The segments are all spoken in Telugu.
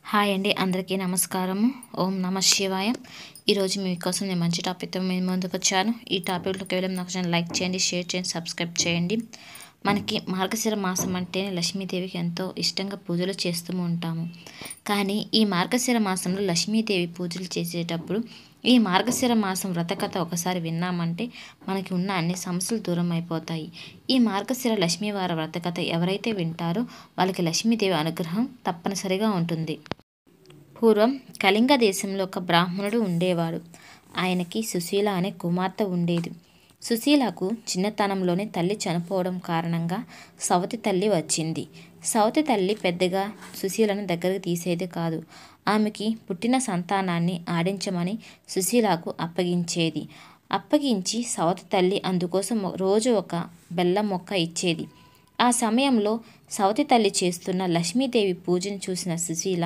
హాయ్ అండి, అందరికీ నమస్కారము. ఓం నమ శివాయ. ఈరోజు మీకోసం నేను మంచి టాపిక్తో మీ ముందుకు వచ్చాను. ఈ టాపిక్లో కేవలం నాకు ఛానల్ లైక్ చేయండి, షేర్ చేయండి, సబ్స్క్రైబ్ చేయండి. మనకి మార్గశిర మాసం అంటేనే లక్ష్మీదేవికి ఎంతో ఇష్టంగా పూజలు చేస్తూ ఉంటాము. కానీ ఈ మార్గశిర మాసంలో లక్ష్మీదేవి పూజలు చేసేటప్పుడు ఈ మార్గశిర మాసం వ్రతకథ ఒకసారి విన్నామంటే మనకి ఉన్న అన్ని సమస్యలు దూరం అయిపోతాయి. ఈ మార్గశిర లక్ష్మీవార వ్రతకథ ఎవరైతే వింటారో వాళ్ళకి లక్ష్మీదేవి అనుగ్రహం తప్పనిసరిగా ఉంటుంది. పూర్వం కళింగ దేశంలో ఒక బ్రాహ్మణుడు ఉండేవాడు. ఆయనకి సుశీల అనే కుమార్తె ఉండేది. సుశీలకు చిన్నతనంలోనే తల్లి చనిపోవడం కారణంగా సవతి తల్లి వచ్చింది. సవతి తల్లి పెద్దగా సుశీలను దగ్గరికి తీసేది కాదు. ఆమెకి పుట్టిన సంతానాన్ని ఆడించమని సుశీలకు అప్పగించేది. అప్పగించి సవతి తల్లి అందుకోసం రోజు ఒక బెల్లం మొక్క ఇచ్చేది. ఆ సమయంలో సవతి తల్లి చేస్తున్న లక్ష్మీదేవి పూజను చూసిన సుశీల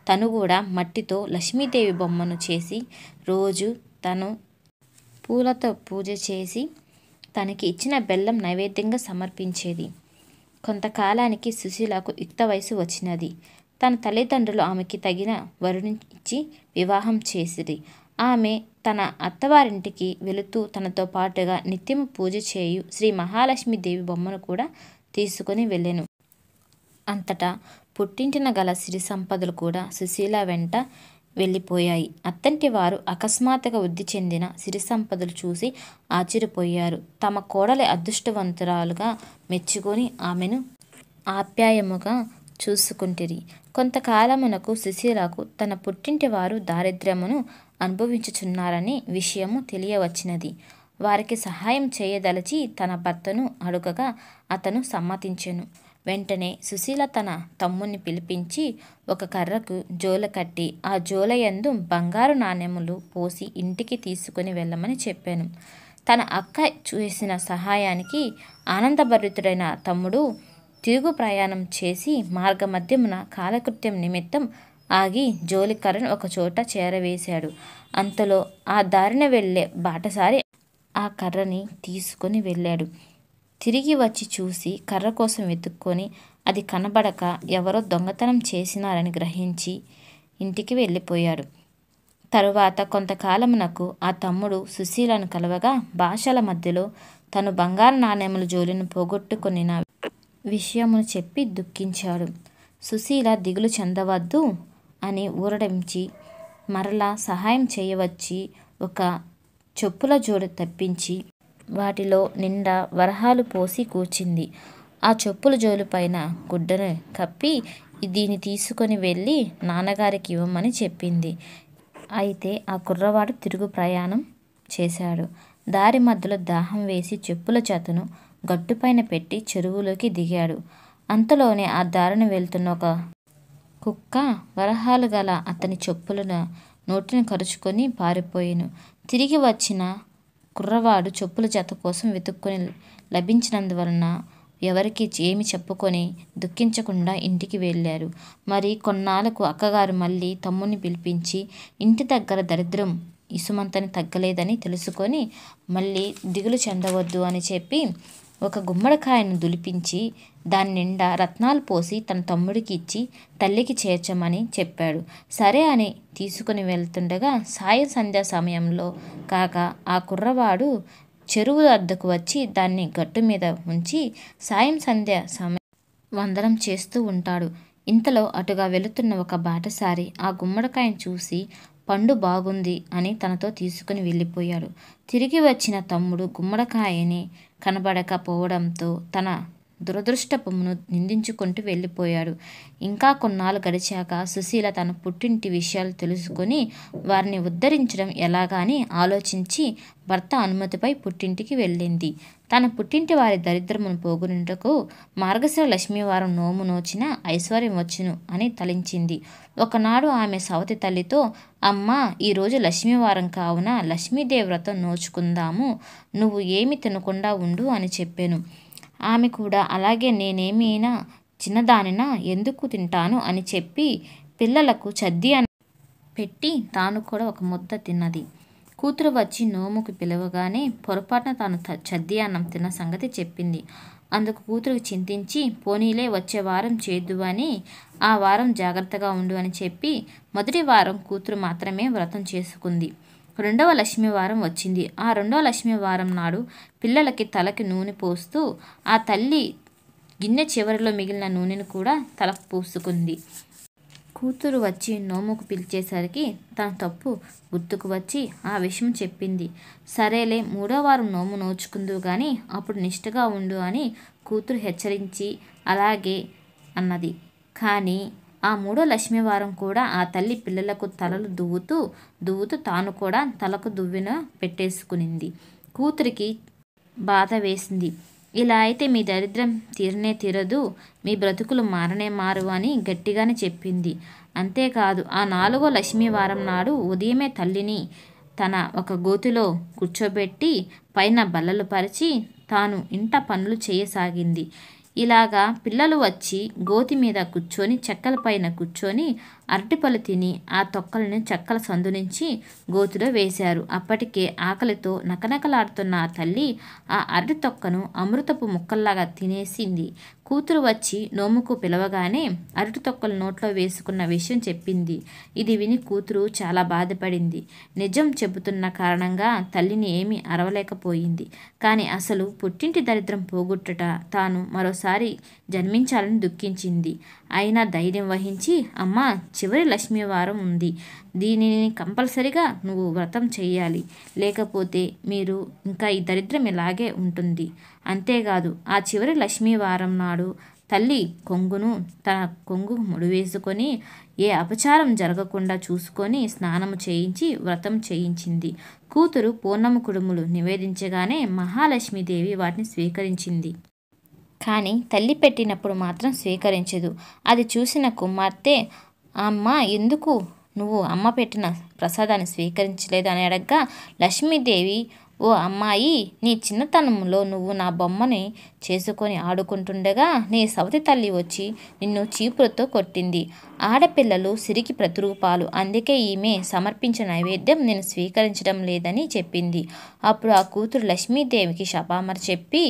తను కూడా మట్టితో లక్ష్మీదేవి బొమ్మను చేసి రోజు తను పూలతో పూజ చేసి తనకి ఇచ్చిన బెల్లం నైవేద్యంగా సమర్పించేది. కొంతకాలానికి సుశీలకు యుక్త వయసు వచ్చినది. తన తల్లిదండ్రులు ఆమెకి తగిన వరుని ఇచ్చి వివాహం చేసిరి. ఆమె తన అత్తవారింటికి వెళుతూ తనతో పాటుగా నిత్యము పూజ చేయు శ్రీ మహాలక్ష్మీదేవి బొమ్మను కూడా తీసుకుని వెళ్ళెను. అంతటా పుట్టింటిన గల సిరి సంపదలు కూడా సుశీల వెంట వెళ్ళిపోయాయి. అత్తంటి వారు అకస్మాత్తుగా వృద్ధి చెందిన సిరి సంపదలు చూసి ఆశ్చర్యపోయారు. తమ కోడలి అదృష్టవంతురాలుగా మెచ్చుకొని ఆమెను ఆప్యాయముగా చూసుకుంటిరి. కొంతకాలమునకు సుశీలకు తన పుట్టింటి వారు దారిద్ర్యమును అనుభవించుచున్నారని విషయము తెలియవచ్చినది. వారికి సహాయం చేయదలచి తన భర్తను అడుగగా అతను సమ్మతించెను. వెంటనే సుశీల తన తమ్ముని పిలిపించి ఒక కర్రకు జోల కట్టి ఆ జోలయందు బంగారు నాణెములు పోసి ఇంటికి తీసుకుని వెళ్ళమని చెప్పాను. తన అక్క చేసిన సహాయానికి ఆనందభరితుడైన తమ్ముడు తిరుగు ప్రయాణం చేసి మార్గమధ్యమున కాలకృత్యం నిమిత్తం ఆగి జోలికర్రను ఒక చోట చేరవేశాడు. అంతలో ఆ దారిన వెళ్ళే బాటసారి ఆ కర్రని తీసుకొని వెళ్ళాడు. తిరిగి వచ్చి చూసి కర్ర కోసం వెతుక్కొని అది కనబడక ఎవరో దొంగతనం చేసినారని గ్రహించి ఇంటికి వెళ్ళిపోయాడు. తరువాత కొంతకాలమునకు ఆ తమ్ముడు సుశీలను కలవగా భాషల మధ్యలో తను బంగారు నాణెముల జోలిని పోగొట్టుకొనిన విషయమును చెప్పి దుఃఖించాడు. సుశీల దిగులు చెందవద్దు అని ఊరడించి మరలా సహాయం చేయవచ్చి ఒక చెప్పుల జోడు తెప్పించి వాటిలో నిండా వరహాలు పోసి కూర్చింది. ఆ చెప్పుల జోలు పైన గుడ్డను కప్పి దీన్ని తీసుకొని వెళ్ళి నాన్నగారికి ఇవ్వమని చెప్పింది. అయితే ఆ కుర్రవాడు తిరుగు ప్రయాణం చేశాడు. దారి మధ్యలో దాహం వేసి చెప్పుల జతను గట్టుపైన పెట్టి చెరువులోకి దిగాడు. అంతలోనే ఆ దారిన వెళ్తున్న ఒక కుక్క వరహాలు గల అతని చెప్పులను నోటిని కరుచుకొని పారిపోయాను. తిరిగి వచ్చిన కుర్రవాడు చెప్పుల జత కోసం వెతుక్కొని లభించినందువలన ఎవరికి ఏమి చెప్పుకొని దుఃఖించకుండా ఇంటికి వెళ్ళారు. మరి కొన్నాళ్ళకు అక్కగారు మళ్ళీ తమ్ముని పిలిపించి ఇంటి దగ్గర దరిద్రం ఇసుమంతని తగ్గలేదని తెలుసుకొని మళ్ళీ దిగులు చెందవద్దు అని చెప్పి ఒక గుమ్మడికాయను దులిపించి దాని నిండా రత్నాలు పోసి తన తమ్ముడికి ఇచ్చి తల్లికి చేర్చమని చెప్పాడు. సరే అని తీసుకుని వెళ్తుండగా సాయం సంధ్యా సమయంలో కాక ఆ కుర్రవాడు చెరువు వద్దకు వచ్చి దాన్ని గట్టు మీద ఉంచి సాయం సంధ్య వందనం చేస్తూ ఉంటాడు. ఇంతలో అటుగా వెళుతున్న ఒక బాటసారి ఆ గుమ్మడికాయను చూసి పండు బాగుంది అని తనతో తీసుకుని వెళ్ళిపోయాడు. తిరిగి వచ్చిన తమ్ముడు గుమ్మడికాయని కనబడకపోవడంతో తన దురదృష్టమును నిందించుకుంటూ వెళ్ళిపోయాడు. ఇంకా కొన్నాళ్ళు గడిచాక సుశీల తన పుట్టింటి విషయాలు తెలుసుకొని వారిని ఉద్ధరించడం ఎలాగా అని ఆలోచించి భర్త అనుమతిపై పుట్టింటికి వెళ్ళింది. తన పుట్టింటి వారి దరిద్రమును పోగొనుటకు మార్గశిర లక్ష్మీవారం నోము నోచిన ఐశ్వర్యం వచ్చును అని తలించింది. ఒకనాడు ఆమె సవతి తల్లితో, అమ్మా, ఈరోజు లక్ష్మీవారం కావున లక్ష్మీదేవి వ్రతం నోచుకుందాము, నువ్వు ఏమి తినకుండా ఉండు అని చెప్పాను. ఆమె కూడా అలాగే, నేనేమైనా చిన్నదానినా ఎందుకు తింటాను అని చెప్పి పిల్లలకు చద్ది అన్నం పెట్టి తాను కూడా ఒక ముద్ద తిన్నది. కూతురు వచ్చి నోముకు పిలవగానే పొరపాటున తాను చద్ది అన్నం తిన్న సంగతి చెప్పింది. అందుకు కూతురు చింతించి పోనీలే వచ్చే వారం చేద్దు అని ఆ వారం జాగ్రత్తగా ఉండు అని చెప్పి మొదటి వారం కూతురు మాత్రమే వ్రతం చేసుకుంది. రెండవ లక్ష్మీ వారం వచ్చింది. ఆ రెండవ లక్ష్మీ వారం నాడు పిల్లలకి తలకి నూనె పోస్తూ ఆ తల్లి గిన్నె చివరిలో మిగిలిన నూనెను కూడా తలకు పూసుకుంది. కూతురు వచ్చి నోముకు పిలిచేసరికి తన తప్పు గుర్తుకు వచ్చి ఆ విషయం చెప్పింది. సరేలే, మూడో వారం నోము నోచుకుందువు గాని అప్పుడు నిష్ఠగా ఉండు అని కూతురు హెచ్చరించి అలాగే అన్నది. కానీ ఆ మూడో లక్ష్మీవారం కూడా ఆ తల్లి పిల్లలకు తలలు దువ్వుతూ తాను కూడా తలకు దువ్వెన పెట్టేసుకునింది. కూతురికి బాధ వేసింది. ఇలా అయితే మీ దరిద్రం తీరనే తీరదు, మీ బ్రతుకులు మారనే మారు అని గట్టిగానే చెప్పింది. అంతేకాదు ఆ నాలుగో లక్ష్మీవారం నాడు ఉదయమే తల్లిని తన ఒక గోతిలో కూర్చోబెట్టి పైన బల్లలు పరిచి తాను ఇంట పనులు చేయసాగింది. ఇలాగా పిల్లలు వచ్చి గోతి మీద కూర్చొని చెక్కల పైన కూర్చొని అరటిపళ్ళు తిని ఆ తొక్కలను చెక్కల సందు నుంచి గోతిలో వేశారు. అప్పటికే ఆకలితో నకనకలాడుతున్న ఆ తల్లి ఆ అరటి తొక్కను అమృతపు ముక్కల్లాగా తినేసింది. కూతురు వచ్చి నోముకు పిలవగానే అరటి తొక్కలు నోట్లో వేసుకున్న విషయం చెప్పింది. ఇది విని కూతురు చాలా బాధపడింది. నిజం చెబుతున్న కారణంగా తల్లిని ఏమీ అరవలేకపోయింది. కానీ అసలు పుట్టింటి దరిద్రం పోగొట్టుట, తాను మరోసారి జన్మించాలని దుఃఖించింది. అయినా ధైర్యం వహించి, అమ్మా, చివరి లక్ష్మీవారం ఉంది, దీనిని కంపల్సరిగా నువ్వు వ్రతం చెయ్యాలి, లేకపోతే మీరు ఇంకా ఈ దరిద్రం ఇలాగే ఉంటుంది. అంతేకాదు ఆ చివరి లక్ష్మీవారం నాడు తల్లి కొంగును తన కొంగు ముడివేసుకొని ఏ అపచారం జరగకుండా చూసుకొని స్నానము చేయించి వ్రతం చేయించింది. కూతురు పూర్ణము కుడుములు నివేదించగానే మహాలక్ష్మీదేవి వాటిని స్వీకరించింది. కానీ తల్లి పెట్టినప్పుడు మాత్రం స్వీకరించదు. అది చూసిన కుమార్తె, అమ్మ, ఎందుకు నువ్వు అమ్మ పెట్టిన ప్రసాదాన్ని స్వీకరించలేదు అని అడగ్గా లక్ష్మీదేవి, ఓ అమ్మాయి, నీ చిన్నతనంలో నువ్వు నా బొమ్మని చేసుకొని ఆడుకుంటుండగా నీ సవతి తల్లి వచ్చి నిన్ను చీపురుతో కొట్టింది. ఆడపిల్లలు సిరికి ప్రతిరూపాలు, అందుకే ఈమె సమర్పించిన నైవేద్యం నేను స్వీకరించడం లేదని చెప్పింది. అప్పుడు ఆ కూతురు లక్ష్మీదేవికి క్షమాపణ చెప్పి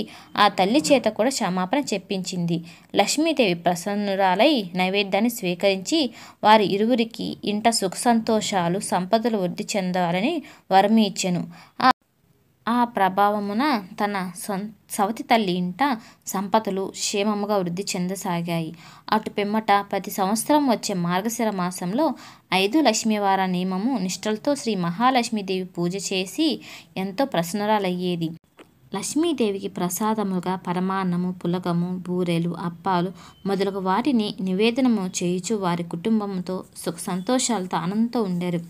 ఆ తల్లి చేత కూడా క్షమాపణ చెప్పించింది. లక్ష్మీదేవి ప్రసన్నురాలై నైవేద్యాన్ని స్వీకరించి వారి ఇరువురికి ఇంట సుఖ సంతోషాలు సంపదలు వృద్ధి చెందాలని వరం ఇచ్చెను. ఆ ప్రభావమున తన సవతి తల్లి ఇంట సంపదలు క్షేమముగా వృద్ధి చెందసాగాయి. అటు పిమ్మట ప్రతి సంవత్సరం వచ్చే మార్గశిర మాసంలో 5 లక్ష్మీవార నియమము నిష్ఠలతో శ్రీ మహాలక్ష్మీదేవి పూజ చేసి ఎంతో ప్రసన్నురాలయ్యేది. లక్ష్మీదేవికి ప్రసాదముగా పరమాన్నము, పులగము, బూరెలు, అప్పాలు మొదలగు వాటిని నివేదనము చేయుచు వారి కుటుంబంతో సుఖ సంతోషాలతో ఆనందంతో ఉండేరు.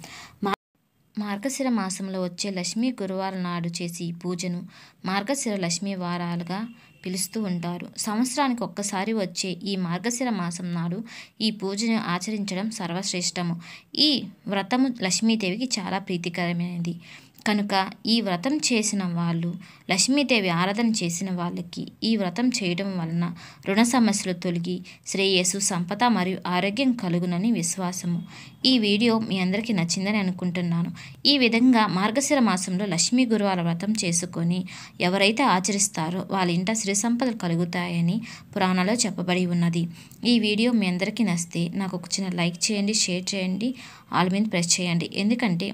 మార్గశిర మాసంలో వచ్చే లక్ష్మీ గురువారం నాడు చేసి ఈ పూజను మార్గశిర లక్ష్మీ వారాలుగా పిలుస్తూ ఉంటారు. సంవత్సరానికి ఒక్కసారి వచ్చే ఈ మార్గశిర మాసం నాడు ఈ పూజను ఆచరించడం సర్వశ్రేష్టము. ఈ వ్రతము లక్ష్మీదేవికి చాలా ప్రీతికరమైనది కనుక ఈ వ్రతం చేసిన వాళ్ళు, లక్ష్మీదేవి ఆరాధన చేసిన వాళ్ళకి ఈ వ్రతం చేయడం వలన రుణ సమస్యలు తొలగి శ్రేయస్సు, సంపద మరియు ఆరోగ్యం కలుగునని విశ్వాసము. ఈ వీడియో మీ అందరికీ నచ్చిందని అనుకుంటున్నాను. ఈ విధంగా మార్గశిర మాసంలో లక్ష్మీ గురువార వ్రతం చేసుకొని ఎవరైతే ఆచరిస్తారో వాళ్ళ ఇంట సిరి సంపదలు కలుగుతాయని పురాణాల్లో చెప్పబడి ఉన్నది. ఈ వీడియో మీ అందరికీ నచ్చితే నాకు ఒక చిన్న లైక్ చేయండి, షేర్ చేయండి, ఆల్ మీద ప్రెస్ చేయండి. ఎందుకంటే